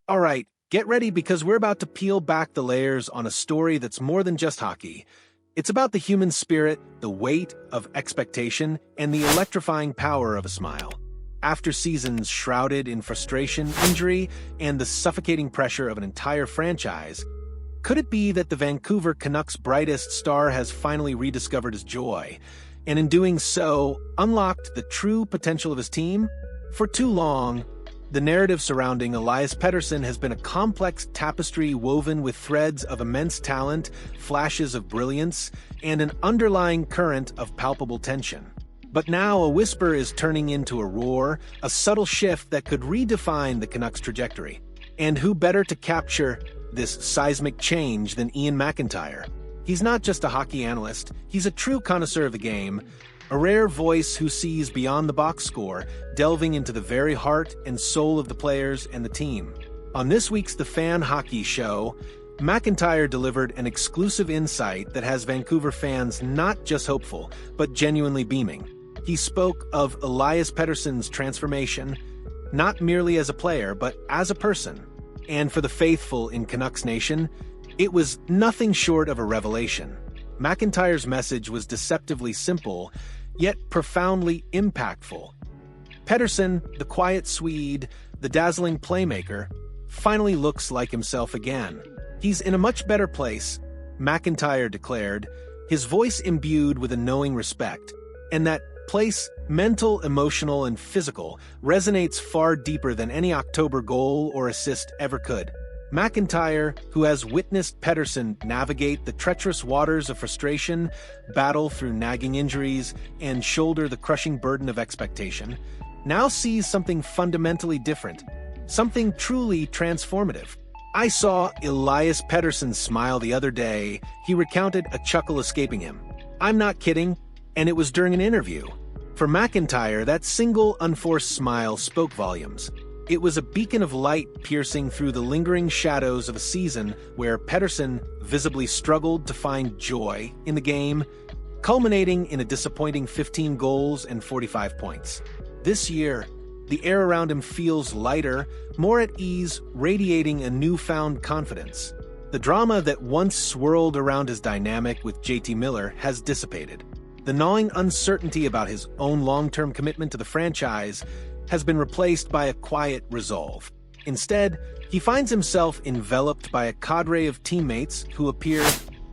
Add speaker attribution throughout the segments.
Speaker 1: All right, get ready because we're about to peel back the layers on a story that's more than just hockey. It's about the human spirit, the weight of expectation, and the electrifying power of a smile. After seasons shrouded in frustration, injury, and the suffocating pressure of an entire franchise, could it be that the Vancouver Canucks' brightest star has finally rediscovered his joy, and in doing so, unlocked the true potential of his team? For too long, the narrative surrounding Elias Pettersson has been a complex tapestry woven with threads of immense talent, flashes of brilliance, and an underlying current of palpable tension. But now a whisper is turning into a roar, a subtle shift that could redefine the Canucks' trajectory. And who better to capture this seismic change than Iain MacIntyre? He's not just a hockey analyst, he's a true connoisseur of the game, a rare voice who sees beyond the box score, delving into the very heart and soul of the players and the team. On this week's The Fan Hockey Show, MacIntyre delivered an exclusive insight that has Vancouver fans not just hopeful, but genuinely beaming. He spoke of Elias Pettersson's transformation, not merely as a player, but as a person. And for the faithful in Canucks Nation, it was nothing short of a revelation. MacIntyre's message was deceptively simple, yet profoundly impactful. Pettersson, the quiet Swede, the dazzling playmaker, finally looks like himself again. He's in a much better place, MacIntyre declared, his voice imbued with a knowing respect. And that place, mental, emotional, and physical, resonates far deeper than any October goal or assist ever could. MacIntyre, who has witnessed Pettersson navigate the treacherous waters of frustration, battle through nagging injuries, and shoulder the crushing burden of expectation, now sees something fundamentally different, something truly transformative. I saw Elias Pettersson smile the other day. He recounted, a chuckle escaping him. I'm not kidding, and it was during an interview. For MacIntyre, that single unforced smile spoke volumes. It was a beacon of light piercing through the lingering shadows of a season where Pettersson visibly struggled to find joy in the game, culminating in a disappointing 15 goals and 45 points. This year, the air around him feels lighter, more at ease, radiating a newfound confidence. The drama that once swirled around his dynamic with JT Miller has dissipated. The gnawing uncertainty about his own long-term commitment to the franchise has been replaced by a quiet resolve. Instead, he finds himself enveloped by a cadre of teammates who appear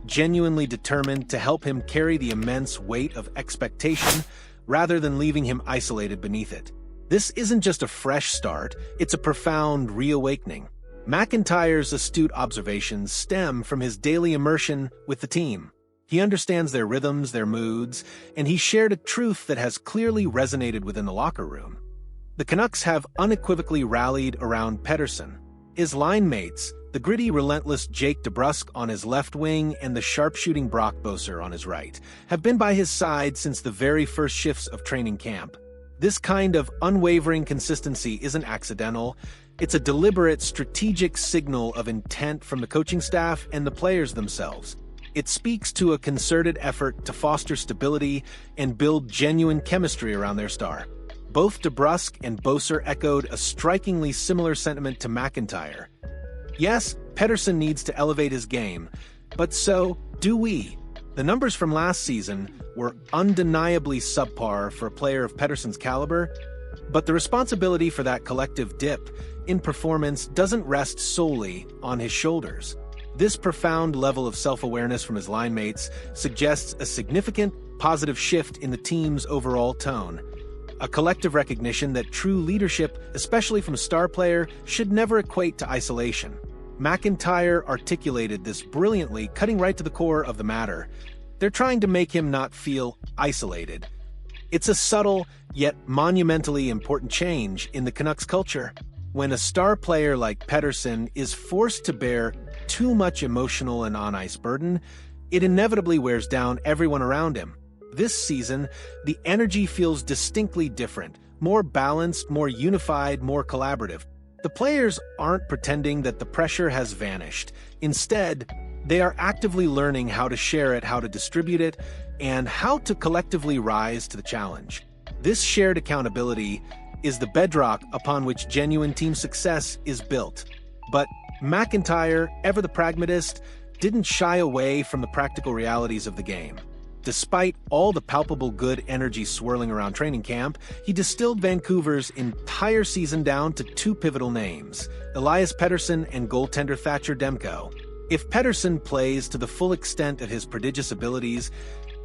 Speaker 1: genuinely determined to help him carry the immense weight of expectation rather than leaving him isolated beneath it. This isn't just a fresh start, it's a profound reawakening. MacIntyre's astute observations stem from his daily immersion with the team. He understands their rhythms, their moods, and he shared a truth that has clearly resonated within the locker room. The Canucks have unequivocally rallied around Pettersson. His line mates, the gritty, relentless Jake DeBrusk on his left wing and the sharpshooting Brock Boeser on his right, have been by his side since the very first shifts of training camp. This kind of unwavering consistency isn't accidental. It's a deliberate, strategic signal of intent from the coaching staff and the players themselves. It speaks to a concerted effort to foster stability and build genuine chemistry around their star. Both DeBrusk and Boeser echoed a strikingly similar sentiment to MacIntyre. Yes, Pettersson needs to elevate his game, but so do we. The numbers from last season were undeniably subpar for a player of Pettersson's caliber, but the responsibility for that collective dip in performance doesn't rest solely on his shoulders. This profound level of self-awareness from his line mates suggests a significant positive shift in the team's overall tone. A collective recognition that true leadership, especially from a star player, should never equate to isolation. MacIntyre articulated this brilliantly, cutting right to the core of the matter. They're trying to make him not feel isolated. It's a subtle, yet monumentally important change in the Canucks culture. When a star player like Pettersson is forced to bear too much emotional and on-ice burden, it inevitably wears down everyone around him. This season, the energy feels distinctly different, more balanced, more unified, more collaborative. The players aren't pretending that the pressure has vanished. Instead, they are actively learning how to share it, how to distribute it, and how to collectively rise to the challenge. This shared accountability is the bedrock upon which genuine team success is built. But MacIntyre, ever the pragmatist, didn't shy away from the practical realities of the game. Despite all the palpable good energy swirling around training camp, he distilled Vancouver's entire season down to two pivotal names, Elias Pettersson and goaltender Thatcher Demko. If Pettersson plays to the full extent of his prodigious abilities,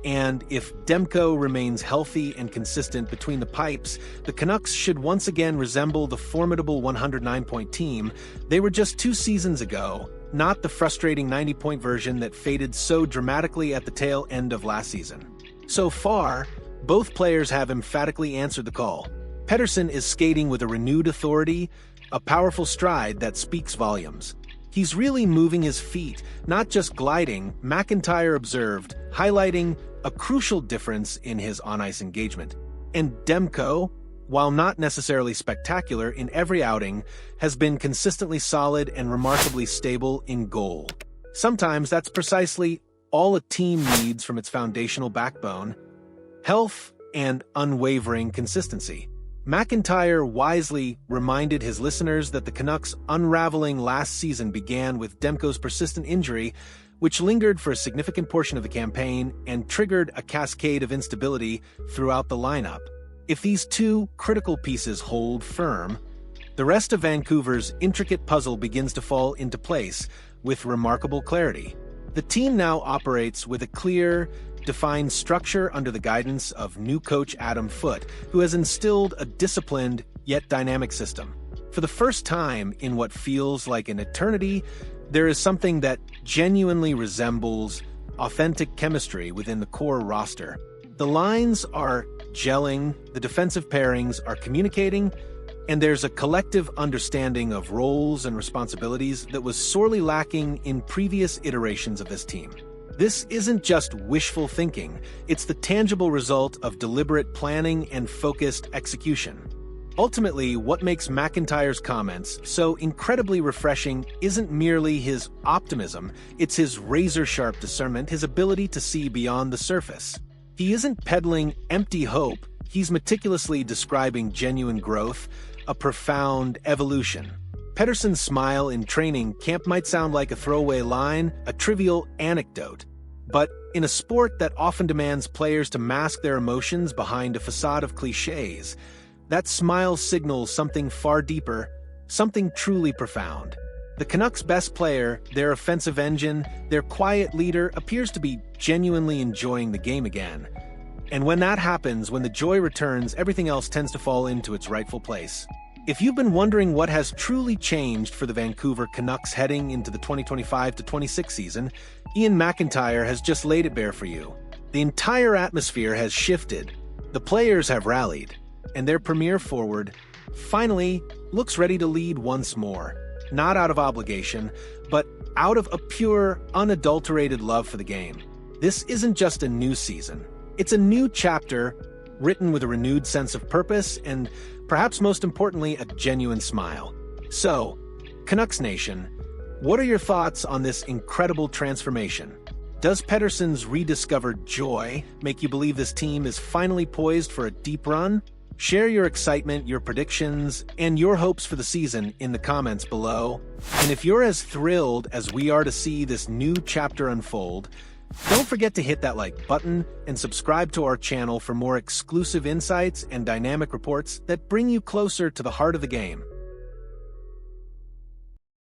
Speaker 1: and if Demko remains healthy and consistent between the pipes, the Canucks should once again resemble the formidable 109-point team they were just 2 seasons ago, not the frustrating 90-point version that faded so dramatically at the tail end of last season. So far, both players have emphatically answered the call. Pettersson is skating with a renewed authority, a powerful stride that speaks volumes. He's really moving his feet, not just gliding, MacIntyre observed, highlighting a crucial difference in his on-ice engagement. And Demko, while not necessarily spectacular in every outing, has been consistently solid and remarkably stable in goal. Sometimes that's precisely all a team needs from its foundational backbone: health and unwavering consistency. MacIntyre wisely reminded his listeners that the Canucks' unraveling last season began with Demko's persistent injury, which lingered for a significant portion of the campaign and triggered a cascade of instability throughout the lineup. If these two critical pieces hold firm, the rest of Vancouver's intricate puzzle begins to fall into place with remarkable clarity. The team now operates with a clear, defined structure under the guidance of new coach Adam Foote, who has instilled a disciplined yet dynamic system. For the first time in what feels like an eternity, there is something that genuinely resembles authentic chemistry within the core roster. The lines are gelling, the defensive pairings are communicating, and there's a collective understanding of roles and responsibilities that was sorely lacking in previous iterations of this team. This isn't just wishful thinking, it's the tangible result of deliberate planning and focused execution. Ultimately, what makes MacIntyre's comments so incredibly refreshing isn't merely his optimism, it's his razor-sharp discernment, his ability to see beyond the surface. He isn't peddling empty hope, he's meticulously describing genuine growth, a profound evolution. Pettersson's smile in training camp might sound like a throwaway line, a trivial anecdote. But in a sport that often demands players to mask their emotions behind a facade of cliches, that smile signals something far deeper, something truly profound. The Canucks' best player, their offensive engine, their quiet leader, appears to be genuinely enjoying the game again. And when that happens, when the joy returns, everything else tends to fall into its rightful place. If you've been wondering what has truly changed for the Vancouver Canucks heading into the 2025-26 season, Iain MacIntyre has just laid it bare for you. The entire atmosphere has shifted, the players have rallied, and their premier forward finally looks ready to lead once more, not out of obligation, but out of a pure, unadulterated love for the game. This isn't just a new season, it's a new chapter written with a renewed sense of purpose and, perhaps most importantly, a genuine smile. So, Canucks Nation, what are your thoughts on this incredible transformation? Does Pettersson's rediscovered joy make you believe this team is finally poised for a deep run? Share your excitement, your predictions, and your hopes for the season in the comments below. And if you're as thrilled as we are to see this new chapter unfold, don't forget to hit that like button and subscribe to our channel for more exclusive insights and dynamic reports that bring you closer to the heart of the game.